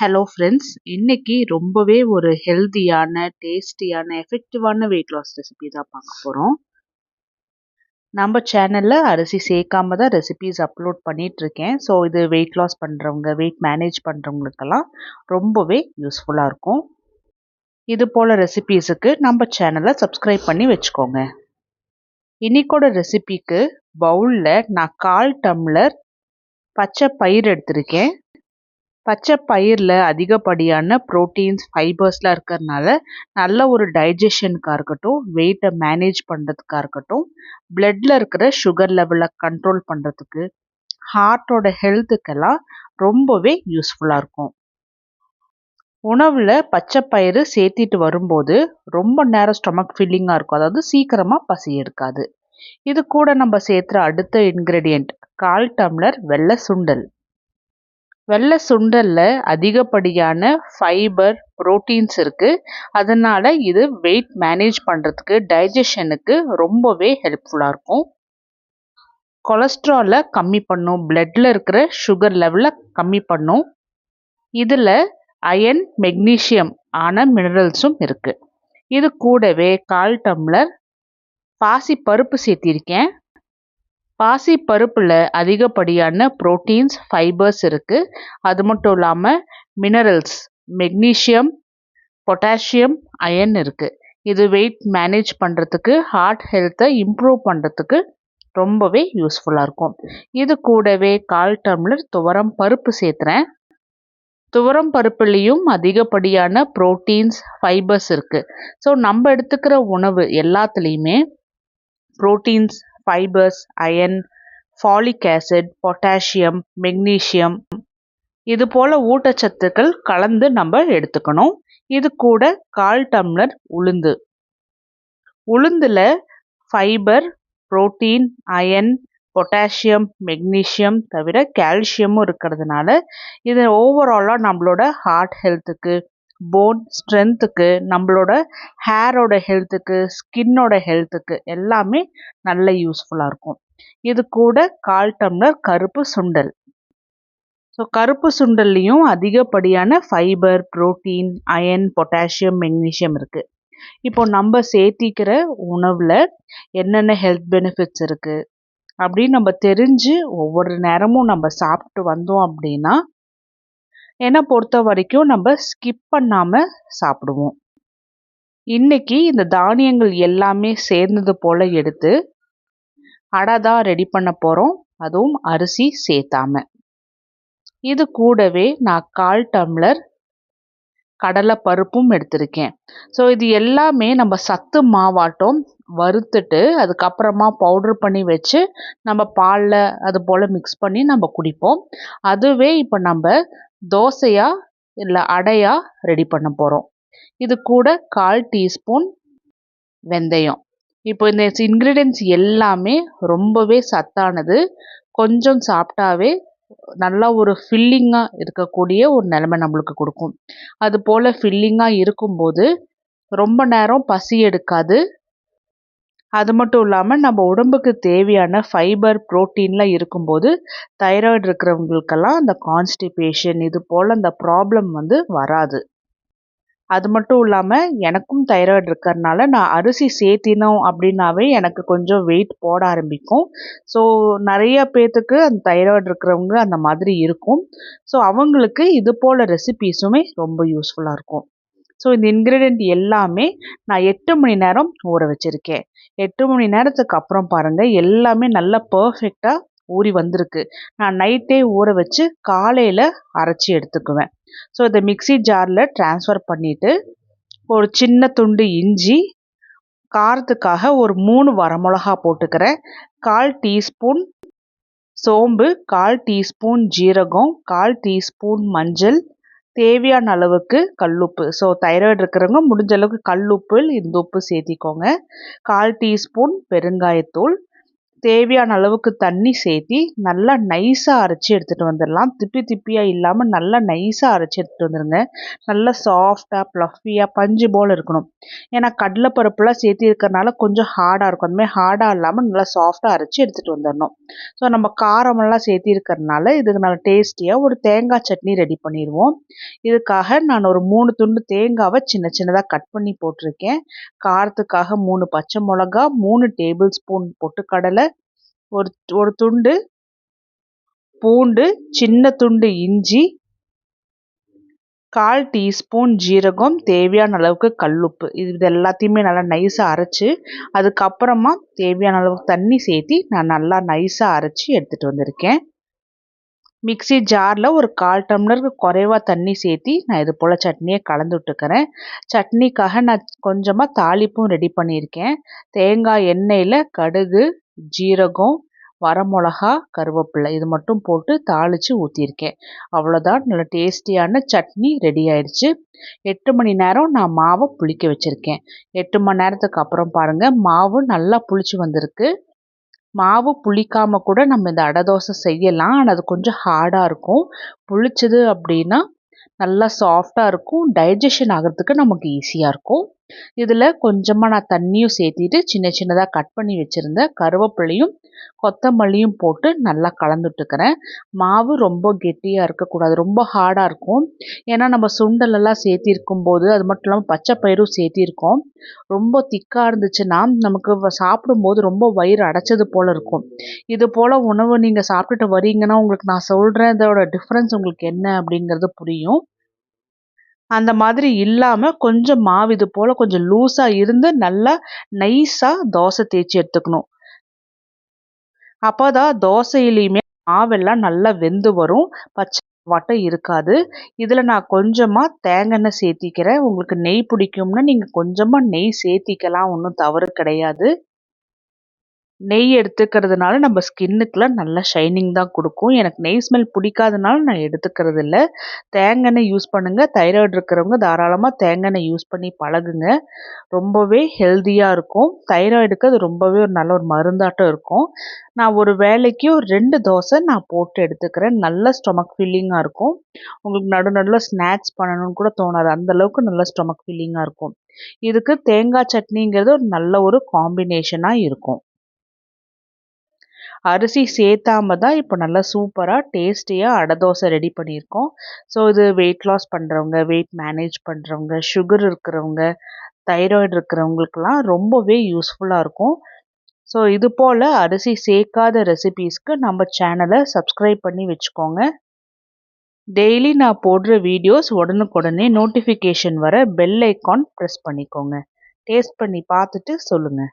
Hello friends, இன்னைக்கு ரொம்பவே ஒரு ஹெல்தியான, டேஸ்டியான, எஃபெக்டிவான வெயிட் லாஸ் ரெசிபி தான் பார்க்க போகிறோம். நம்ம சேனலில் அரிசி சேர்க்காம தான் ரெசிபீஸ் அப்லோட் பண்ணிகிட்ருக்கேன். ஸோ இது வெயிட் லாஸ் பண்ணுறவங்க, வெயிட் மேனேஜ் பண்ணுறவங்களுக்கெல்லாம் ரொம்பவே யூஸ்ஃபுல்லாக இருக்கும். இது போல் ரெசிபீஸுக்கு நம்ம சேனலை சப்ஸ்கிரைப் பண்ணி வச்சுக்கோங்க. இன்னைக்கோட ரெசிபிக்கு பவுலில் நான் 1/4 டம்ளர் பச்சை பயிர் எடுத்திருக்கேன். பச்சை பயிரில் அதிகப்படியான ப்ரோட்டீன்ஸ், ஃபைபர்ஸ்லாம் இருக்கிறதுனால நல்ல ஒரு டைஜஷனுக்காக இருக்கட்டும், வெயிட்டை மேனேஜ் பண்ணுறதுக்காக இருக்கட்டும், பிளட்டில் இருக்கிற சுகர் லெவலை கண்ட்ரோல் பண்ணுறதுக்கு, ஹார்ட்டோட ஹெல்த்துக்கெல்லாம் ரொம்பவே யூஸ்ஃபுல்லாக இருக்கும். உணவில் பச்சை பயிறு சேர்த்திட்டு வரும்போது ரொம்ப நேரம் ஸ்டொமக் ஃபில்லிங்காக இருக்கும், அதாவது சீக்கிரமாக பசி எடுக்காது. இது கூட நம்ம சேர்த்துற அடுத்த இன்க்ரெடியண்ட் 1/4 டம்ளர் வெள்ளை சுண்டல். வெள்ளை சுண்டலில் அதிகப்படியான ஃபைபர், ப்ரோட்டீன்ஸ் இருக்குது. அதனால் இது வெயிட் மேனேஜ் பண்ணுறதுக்கு, டைஜஷனுக்கு ரொம்பவே ஹெல்ப்ஃபுல்லாக இருக்கும். கொலஸ்ட்ராலை கம்மி பண்ணும், பிளட்டில் இருக்கிற சுகர் லெவலை கம்மி பண்ணும். இதில் அயன், மெக்னீஷியம் ஆன மினரல்ஸும் இருக்குது. இது கூடவே 1/4 டம்ளர் பாசி பருப்பு சேர்த்திருக்கேன். பாசி பருப்பில் அதிகப்படியான ப்ரோட்டீன்ஸ், ஃபைபர்ஸ் இருக்குது. அது மட்டும் இல்லாமல் மினரல்ஸ், மெக்னீஷியம், பொட்டாசியம், அயன் இருக்குது. இது வெயிட் மேனேஜ் பண்ணுறதுக்கு, ஹார்ட் ஹெல்த்தை இம்ப்ரூவ் பண்ணுறதுக்கு ரொம்பவே யூஸ்ஃபுல்லாக இருக்கும். இது கூடவே 1/4 டம்ளர் துவரம் பருப்பு சேர்த்துறேன். துவரம் பருப்புலேயும் அதிகப்படியான ப்ரோட்டீன்ஸ், ஃபைபர்ஸ் இருக்குது. ஸோ நம்ம எடுத்துக்கிற உணவு எல்லாத்துலேயுமே proteins, fibres, iron, folic acid, potassium, magnesium இது போல் ஊட்டச்சத்துக்கள் கலந்து நம்ம எடுத்துக்கணும். இது கூட 1/4 டம்ளர் உளுந்து. உளுந்தில் fibre, protein, iron, potassium, magnesium தவிர கால்சியமும் இருக்கிறதுனால இது ஓவராலாக நம்மளோட ஹார்ட் ஹெல்த்துக்கு, போன் ஸ்ட்ரென்த்துக்கு, நம்மளோட ஹேரோட ஹெல்த்துக்கு, ஸ்கின்னோட ஹெல்த்துக்கு எல்லாமே நல்ல யூஸ்ஃபுல்லாக இருக்கும். இது கூட 1/4 டம்ளர் கருப்பு சுண்டல். ஸோ கருப்பு சுண்டல்லையும் அதிகப்படியான fibre, protein, iron, potassium, magnesium இருக்குது. இப்போ நம்ம சேர்த்திக்கிற உணவில் என்னென்ன ஹெல்த் பெனிஃபிட்ஸ் இருக்குது அப்படின்னு நம்ம தெரிஞ்சு ஒவ்வொரு நேரமும் நம்ம சாப்பிட்டு வந்தோம் அப்படின்னா, என்னை பொறுத்த வரைக்கும் நம்ம ஸ்கிப் பண்ணாமல் சாப்பிடுவோம். இன்னைக்கு இந்த தானியங்கள் எல்லாமே சேர்ந்தது போல் எடுத்து அடை தான் ரெடி பண்ண போகிறோம், அதுவும் அரிசி சேர்த்தாம. இது கூடவே நான் 1/4 டம்ளர் கடலை பருப்பும் எடுத்திருக்கேன். ஸோ இது எல்லாமே நம்ம சத்து மாவாட்டம் வறுத்துட்டு அதுக்கப்புறமா பவுட்ரு பண்ணி வச்சு நம்ம பாலில் அது போல் மிக்ஸ் பண்ணி நம்ம குடிப்போம். அதுவே இப்போ நம்ம தோசையா இல்லை அடையா ரெடி பண்ண போகிறோம். இது கூட 1/4 டீஸ்பூன் வெந்தயம். இப்போ இந்த இன்க்ரீடியன்ட்ஸ் எல்லாமே ரொம்பவே சத்தானது. கொஞ்சம் சாப்பிட்டாவே நல்லா ஒரு ஃபில்லிங்காக இருக்கக்கூடிய ஒரு நிலைமை நம்மளுக்கு கொடுக்கும். அது போல் ஃபில்லிங்காக இருக்கும்போது ரொம்ப நேரம் பசி எடுக்காது. அது மட்டும் இல்லாமல் நம்ம உடம்புக்கு தேவையான ஃபைபர், ப்ரோட்டீன்லாம் இருக்கும்போது தைராய்டு இருக்கிறவங்களுக்கெல்லாம் அந்த கான்ஸ்டிபேஷன் இது போல் அந்த ப்ராப்ளம் வராது. அது மட்டும் இல்லாமல் எனக்கும் தைராய்டு இருக்கிறதுனால நான் அரிசி சேர்த்தினோம் அப்படின்னாவே எனக்கு கொஞ்சம் வெயிட் போட ஆரம்பிக்கும். ஸோ நிறைய பேர்த்துக்கு அந்த தைராய்டு இருக்கிறவங்க அந்த மாதிரி இருக்கும். ஸோ அவங்களுக்கு இது போல் ரெசிபீஸுமே ரொம்ப யூஸ்ஃபுல்லாக இருக்கும். ஸோ இந்த இன்க்ரீடியண்ட் எல்லாமே நான் 8 மணி நேரம் ஊற வச்சுருக்கேன். 8 மணி நேரத்துக்கு அப்புறம் பாருங்கள் எல்லாமே நல்லா பர்ஃபெக்டாக ஊறி வந்திருக்கு. நான் நைட்டே ஊற வச்சு காலையில் அரைச்சி எடுத்துக்குவேன். ஸோ இதை மிக்ஸி ஜாரில் ட்ரான்ஸ்ஃபர் பண்ணிவிட்டு ஒரு சின்ன துண்டு இஞ்சி, காரத்துக்காக ஒரு 3 வரமிளகா போட்டுக்கிறேன், 1/4 டீஸ்பூன் சோம்பு, 1/4 டீஸ்பூன் ஜீரகம், 1/4 டீஸ்பூன் மஞ்சள், தேவையான அளவுக்கு கல்லுப்பு. ஸோ தைராய்டு இருக்கிறவங்க முடிஞ்ச அளவுக்கு கல்லுப்பு, இந்த உப்பு சேர்த்திக்கோங்க. 1/4 டீஸ்பூன் பெருங்காயத்தூள், தேவையான அளவுக்கு தண்ணி சேர்த்தி நல்லா நைஸாக அரைச்சி எடுத்துகிட்டு வந்துடலாம். திப்பியாக இல்லாமல் நல்லா நைஸாக அரைச்சி எடுத்துகிட்டு வந்துடுங்க. நல்லா சாஃப்டாக ப்ளஃபியாக பஞ்சு போல் இருக்கணும். ஏன்னா கடலைப்பருப்புலாம் சேர்த்தி இருக்கிறனால கொஞ்சம் ஹார்டாக இருக்கும். அதுமாதிரி ஹார்டாக இல்லாமல் நல்லா சாஃப்டாக அரைச்சி எடுத்துகிட்டு வந்துடணும். ஸோ நம்ம காரமெல்லாம் சேர்த்தி இருக்கிறனால இதுக்கு நல்லா டேஸ்டியாக ஒரு தேங்காய் சட்னி ரெடி பண்ணிடுவோம். இதுக்காக நான் ஒரு 3 துண்டு தேங்காவை சின்னதாக கட் பண்ணி போட்டிருக்கேன். காரத்துக்காக 3 பச்சை மிளகா, 3 டேபிள் ஸ்பூன் பொட்டுக்கடலை, ஒரு துண்டு பூண்டு, சின்ன துண்டு இஞ்சி, 1/4 டீஸ்பூன் ஜீரகம், தேவையான அளவுக்கு கல்லுப்பு. இது எல்லாத்தையுமே நல்லா நைஸாக அரைச்சி அதுக்கப்புறமா தேவையான அளவுக்கு தண்ணி சேர்த்தி நான் நல்லா நைஸாக அரைச்சி எடுத்துகிட்டு வந்திருக்கேன். மிக்ஸி ஜாரில் ஒரு 1/4 டம்ளருக்கு குறைவாக தண்ணி சேர்த்தி நான் இது போல் சட்னியை கலந்து விட்டுக்கிறேன். சட்னிக்காக நான் கொஞ்சமாக தாளிப்பும் ரெடி பண்ணியிருக்கேன். தேங்காய் எண்ணெயில் கடுகு, ஜீரகம், வரமிளகா, கருவேப்பிலை இது மட்டும் போட்டு தாளித்து ஊற்றிருக்கேன். அவ்வளோதான், நல்ல டேஸ்டியான சட்னி ரெடி ஆயிடுச்சு. 8 மணி நேரம் நான் மாவை புளிக்க வச்சுருக்கேன். 8 மணி நேரத்துக்கு அப்புறம் பாருங்கள் மாவு நல்லா புளிச்சு வந்திருக்கு. மாவு புளிக்காமல் கூட நம்ம இந்த அடை தோசை செய்யலாம். ஆனால் அது கொஞ்சம் ஹார்டாக இருக்கும். புளிச்சது அப்படின்னா நல்லா சாஃப்டாக இருக்கும். டைஜஷன் ஆகிறதுக்கு நமக்கு ஈஸியாக இருக்கும். இதில் கொஞ்சமாக நான் தண்ணியும் சேர்த்திட்டு சின்னதாக கட் பண்ணி வச்சுருந்த கருவேப்பிலையும் கொத்தமல்லியும் போட்டு நல்லா கலந்துட்டுக்கிறேன். மாவு ரொம்ப கெட்டியாக இருக்கக்கூடாது, ரொம்ப ஹார்டாக இருக்கும். ஏன்னா நம்ம சுண்டலெல்லாம் சேர்த்திருக்கும் போது அது மட்டும் இல்லாமல் பச்சை பயிரும் சேர்த்திருக்கோம். ரொம்ப திக்காக இருந்துச்சுன்னா நமக்கு சாப்பிடும்போது ரொம்ப வயிறு அடைச்சது போல் இருக்கும். இது போல் உணவு நீங்கள் சாப்பிட்டுட்டு வரீங்கன்னா உங்களுக்கு நான் சொல்கிறேன் இதோட டிஃப்ரென்ஸ் உங்களுக்கு என்ன அப்படிங்கிறது புரியும். அந்த மாதிரி இல்லாமல் கொஞ்சம் மாவு இது போல் கொஞ்சம் லூஸாக இருந்து நல்லா நைஸாக தோசை தேய்ச்சி எடுத்துக்கணும். அப்போ தான் தோசையிலையுமே மாவெல்லாம் நல்லா வெந்து வரும், பச்சை வாட்டை இருக்காது. இதில் நான் கொஞ்சமாக தேங்காய் எண்ணெய் சேர்த்திக்கிறேன். உங்களுக்கு நெய் பிடிக்கும்னா நீங்கள் கொஞ்சமாக நெய் சேர்த்திக்கலாம், ஒன்றும் தவறு கிடையாது. நெய் எடுத்துக்கிறதுனால நம்ம ஸ்கின்னுக்குலாம் நல்ல ஷைனிங் தான் கொடுக்கும். எனக்கு நெய் ஸ்மெல் பிடிக்காதனால நான் எடுத்துக்கிறது இல்லை. தேங்காய் எண்ணெய் யூஸ் பண்ணுங்கள். தைராய்டு இருக்கிறவங்க தாராளமாக தேங்காய் எண்ணெய் யூஸ் பண்ணி பழகுங்க. ரொம்பவே ஹெல்த்தியாக இருக்கும். தைராய்டுக்கு அது ரொம்பவே ஒரு நல்ல ஒரு மருந்தாட்டம் இருக்கும். நான் ஒரு வேளைக்கு ஒரு 2 தோசை நான் போட்டு எடுத்துக்கிறேன். நல்ல ஸ்டொமக் ஃபில்லிங்காக இருக்கும். உங்களுக்கு நடுவில் ஸ்நாக்ஸ் பண்ணணும்னு கூட தோணாது, அந்தளவுக்கு நல்ல ஸ்டொமக் ஃபில்லிங்காக இருக்கும். இதுக்கு தேங்காய் சட்னிங்கிறது ஒரு நல்ல ஒரு காம்பினேஷனாக இருக்கும். அரிசி சேர்த்தாம தான் இப்போ நல்லா சூப்பராக டேஸ்டியாக அடை தோசை ரெடி பண்ணியிருக்கோம். ஸோ இது வெயிட் லாஸ் பண்ணுறவங்க, வெயிட் மேனேஜ் பண்ணுறவங்க, சுகர் இருக்கிறவங்க, தைராய்டு இருக்கிறவங்களுக்கெல்லாம் ரொம்பவே யூஸ்ஃபுல்லாக இருக்கும். ஸோ இது போல் அரிசி சேர்க்காத ரெசிபீஸ்க்கு நம்ம சேனலை சப்ஸ்கிரைப் பண்ணி வச்சுக்கோங்க. டெய்லி நான் போடுற வீடியோஸ் உடனுக்குடனே நோட்டிஃபிகேஷன் வர பெல் ஐக்கான் ப்ரெஸ் பண்ணிக்கோங்க. டேஸ்ட் பண்ணி பார்த்துட்டு சொல்லுங்கள்.